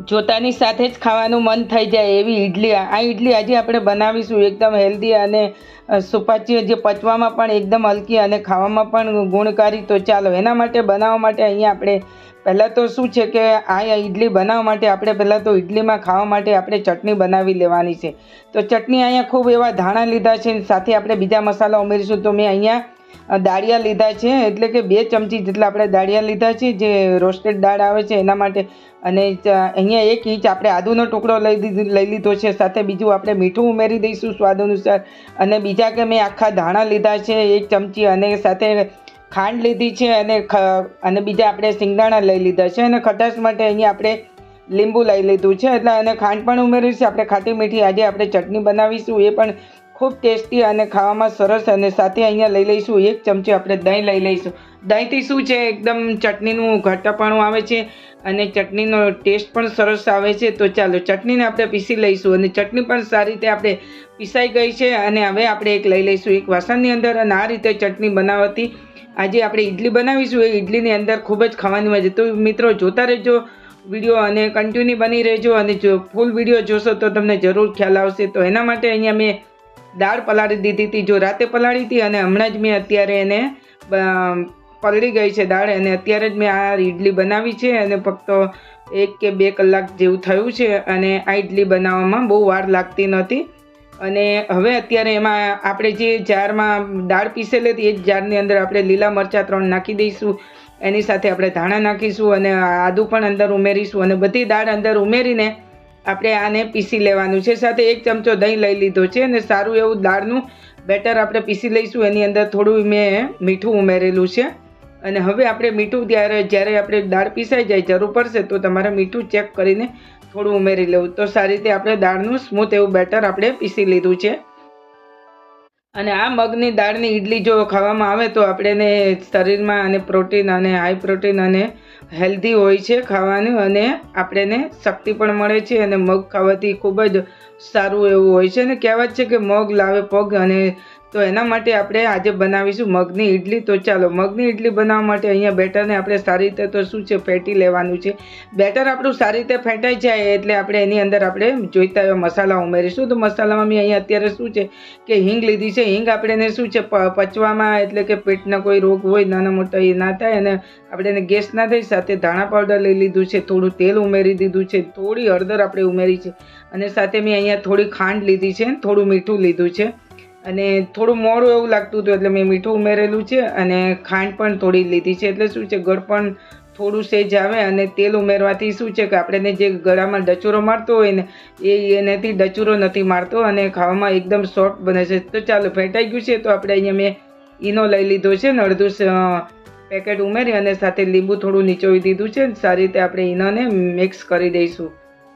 જોતાની સાથે જ ખાવાનું મન થઈ જાય એવી ઈડલી. આ ઈડલી આજે આપણે બનાવીશું એકદમ હેલ્ધી અને સુપાચ્ય, જે પચવામાં પણ એકદમ હલકી અને ખાવામાં પણ ગુણકારી. તો ચાલો એના માટે બનાવવા માટે અહીંયા આપણે પહેલાં તો શું છે કે આ ઈડલી બનાવવા માટે આપણે પહેલાં તો ઈડલીમાં ખાવા માટે આપણે ચટણી બનાવી લેવાની છે. તો ચટણી અહીંયા ખૂબ એવા ધાણા લીધા છે, સાથે આપણે બીજા મસાલા ઉમેરીશું. તો મેં અહીંયા દાળિયા લીધા છે, એટલે કે 2 ચમચી જેટલા આપણે દાળિયા લીધા છે, જે રોસ્ટેડ દાળ આવે છે એના માટે. અને અહીંયા 1 ઇંચ આપણે આદુનો ટુકડો લઈ લીધો છે. સાથે બીજું આપણે મીઠું ઉમેરી દઈશું સ્વાદ અનુસાર. અને બીજા કે મેં આખા ધાણા લીધા છે 1 ચમચી, અને સાથે ખાંડ લીધી છે, અને બીજા આપણે સિંગદાણા લઈ લીધા છે. અને ખટાશ માટે અહીંયા આપણે લીંબુ લઈ લીધું છે, એટલે અને ખાંડ પણ ઉમેરીશું. આપણે ખાટી મીઠી આજે આપણે ચટણી બનાવીશું, એ પણ ખૂબ ટેસ્ટી અને ખાવામાં સરસ. અને સાથે અહીંયા લઈ લઈશું 1 ચમચી આપણે દહીં લઈ લઈશું. દહીંથી શું છે, એકદમ ચટણીનું ઘાટાપણું આવે છે અને ચટણીનો ટેસ્ટ પણ સરસ આવે છે. તો ચાલો ચટણીને આપણે પીસી લઈશું, અને ચટણી પણ સારી રીતે આપણે પીસાઈ ગઈ છે. અને હવે આપણે એક લઈ લઈશું એક વાસણની અંદર, અને આ રીતે ચટણી બનાવવાથી આજે આપણે ઈડલી બનાવીશું, એ ઈડલીની અંદર ખૂબ જ ખાવાની મજા. તો મિત્રો જોતા રહેજો વિડીયો અને કન્ટિન્યુ બની રહેજો, અને જો ફૂલ વિડીયો જોશો તો તમને જરૂર ખ્યાલ આવશે. તો એના માટે અહીંયા મેં દાળ પલાળી દીધી હતી, જો રાતે પલાળી હતી, અને હમણાં જ મેં અત્યારે એને પલળી ગઈ છે દાળ, અને અત્યારે જ મેં આ ઈડલી બનાવી છે. અને ફક્ત 1 કે 2 કલાક જેવું થયું છે, અને આ ઈડલી બનાવવામાં બહુ વાર લાગતી નથી. અને હવે અત્યારે એમાં આપણે જે જારમાં દાળ પીસેલી હતી એ જ જારની અંદર આપણે લીલા મરચાં 3 નાખી દઈશું. એની સાથે આપણે ધાણા નાખીશું, અને આદું પણ અંદર ઉમેરીશું, અને બધી દાળ અંદર ઉમેરીને આપણે આને પીસી લેવાનું છે. સાથે 1 ચમચો દહીં લઈ લીધો છે, અને સારું એવું દાળનું બેટર આપણે પીસી લઈશું. એની અંદર થોડું મેં મીઠું ઉમેરેલું છે. અને હવે આપણે મીઠું જ્યારે આપણે દાળ પીસાઈ જાય, જરૂર પડશે તો તમારે મીઠું ચેક કરીને થોડું ઉમેરી લેવું. તો સારી રીતે આપણે દાળનું સ્મૂથ એવું બેટર આપણે પીસી લીધું છે. અને આ મગની દાળની ઈડલી જો ખાવામાં આવે તો આપણે શરીરમાં અને પ્રોટીન, અને હાઈ પ્રોટીન અને હેલ્ધી હોય છે ખાવાનું, અને આપણને શક્તિ પણ મળે છે. અને મગ ખાવાથી ખૂબ જ સારું એવું હોય છે. અને કહેવત છે કે મગ લાવે પગ, અને તો એના માટે આપણે આજે બનાવીશું મગની ઈડલી. તો ચાલો મગની ઈડલી બનાવવા માટે અહીંયા બેટરને આપણે સારી રીતે તો શું છે ફેટી લેવાનું છે. બેટર આપણું સારી રીતે ફેટાઈ જાય એટલે આપણે એની અંદર આપણે જોઈતા એવા મસાલા ઉમેરીશું. તો મસાલામાં મેં અહીંયા અત્યારે શું છે કે હિંગ લીધી છે. હિંગ આપણે શું છે પચવામાં, એટલે કે પેટના કોઈ રોગ હોય નાના મોટા એ ના થાય, અને આપણે ગેસ ના થાય. સાથે ધાણા પાવડર લઈ લીધું છે, થોડું તેલ ઉમેરી દીધું છે, થોડી હળદર આપણે ઉમેરી છે, અને સાથે મેં અહીંયા થોડી ખાંડ લીધી છે, થોડું મીઠું લીધું છે. અને થોડું મોડું એવું લાગતું હતું એટલે મેં મીઠું ઉમેરેલું છે, અને ખાંડ પણ થોડી લીધી છે. એટલે શું છે ગળ પણ થોડું સેજ આવે, અને તેલ ઉમેરવાથી શું છે કે આપણે જે ગળામાં ડચુરો મારતો હોય ને એનાથી ડચુરો નથી મારતો, અને ખાવામાં એકદમ સોફ્ટ બને છે. તો ચાલો ફેટાઈ ગયું છે, તો આપણે અહીંયા મેં ઈનો લઈ લીધો છે, અડધું પેકેટ ઉમેરી, અને સાથે લીંબુ થોડું નીચોવી દીધું છે. સારી રીતે આપણે ઈનોને મિક્સ કરી દઈશું.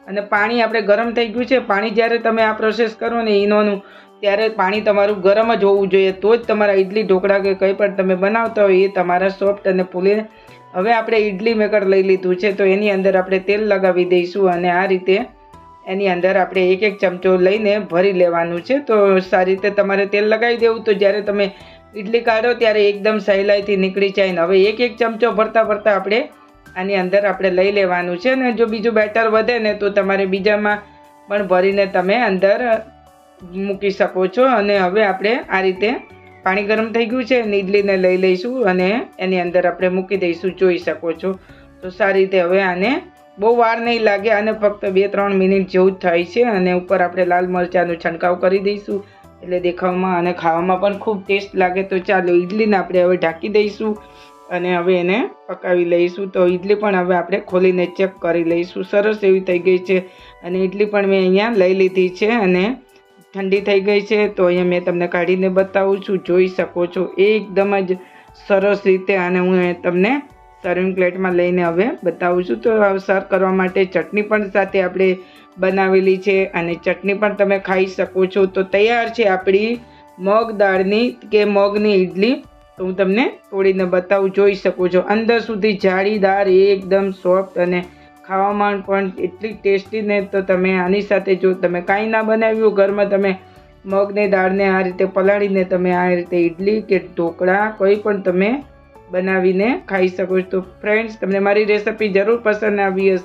અને પાણી આપણે ગરમ થઈ ગયું છે. પાણી જ્યારે તમે આ પ્રોસેસ કરો ને ઈનોનું, ત્યારે પાણી તમારું ગરમ જ હોવું જોઈએ, તો જ તમારા ઇડલી ઢોકળા કે કંઈ પણ તમે બનાવતા હોય એ તમારા સોફ્ટ અને ફૂલીને. હવે આપણે ઇડલી મેકર લઈ લીધું છે, તો એની અંદર આપણે તેલ લગાવી દઈશું, અને આ રીતે એની અંદર આપણે 1 ચમચો લઈને ભરી લેવાનું છે. તો સારી રીતે તમારે તેલ લગાવી દેવું, તો જ્યારે તમે ઇડલી કાઢો ત્યારે એકદમ સહેલાઈથી નીકળી જાય. ને હવે 1 ચમચો ભરતા ભરતા આપણે આની અંદર આપણે લઈ લેવાનું છે. ને જો બીજું બેટર વધે ને તો તમારે બીજામાં પણ ભરીને તમે અંદર મૂકી શકો છો. અને હવે આપણે આ રીતે પાણી ગરમ થઈ ગયું છે, અને ઇડલીને લઈ લઈશું, અને એની અંદર આપણે મૂકી દઈશું, જોઈ શકો છો. તો સારી રીતે હવે આને બહુ વાર નહીં લાગે, અને ફક્ત 2-3 મિનિટ જેવું જ થાય છે. અને ઉપર આપણે લાલ મરચાંનો છંટકાવ કરી દઈશું, એટલે દેખાવમાં અને ખાવામાં પણ ખૂબ ટેસ્ટ લાગે. તો ચાલો ઇડલીને આપણે હવે ઢાંકી દઈશું, અને હવે એને પકાવી લઈશું. તો ઇડલી પણ હવે આપણે ખોલીને ચેક કરી લઈશું. સરસ એવી થઈ ગઈ છે, અને ઇડલી પણ મેં અહીંયા લઈ લીધી છે, અને ઠંડી થઈ ગઈ છે. તો અહીંયા મેં તમને કાઢીને બતાવું છું, જોઈ શકો છો એકદમ જ સરસ રીતે. અને હું તમને સર્વિંગ પ્લેટમાં લઈને હવે બતાવું છું. તો સર્વ કરવા માટે ચટણી પણ સાથે આપણે બનાવેલી છે, અને ચટણી પણ તમે ખાઈ શકો છો. તો તૈયાર છે આપણી મગ દાળની કે મગની ઈડલી. તો હું તમને તોડીને બતાવું, જોઈ શકો છો અંદર સુધી જાળીદાર, એકદમ સોફ્ટ, અને ખાવામાં પણ એટલી ટેસ્ટી ને. તો તમે આની સાથે જો તમે કાંઈ ના બનાવ્યું ઘરમાં, તમે મગની દાળને આ રીતે પલાળીને તમે આ રીતે ઈડલી કે ઢોકળા કોઈ પણ તમે બનાવીને ખાઈ શકો છો. તો ફ્રેન્ડ્સ, તમને મારી રેસિપી જરૂર પસંદ આવી હશે.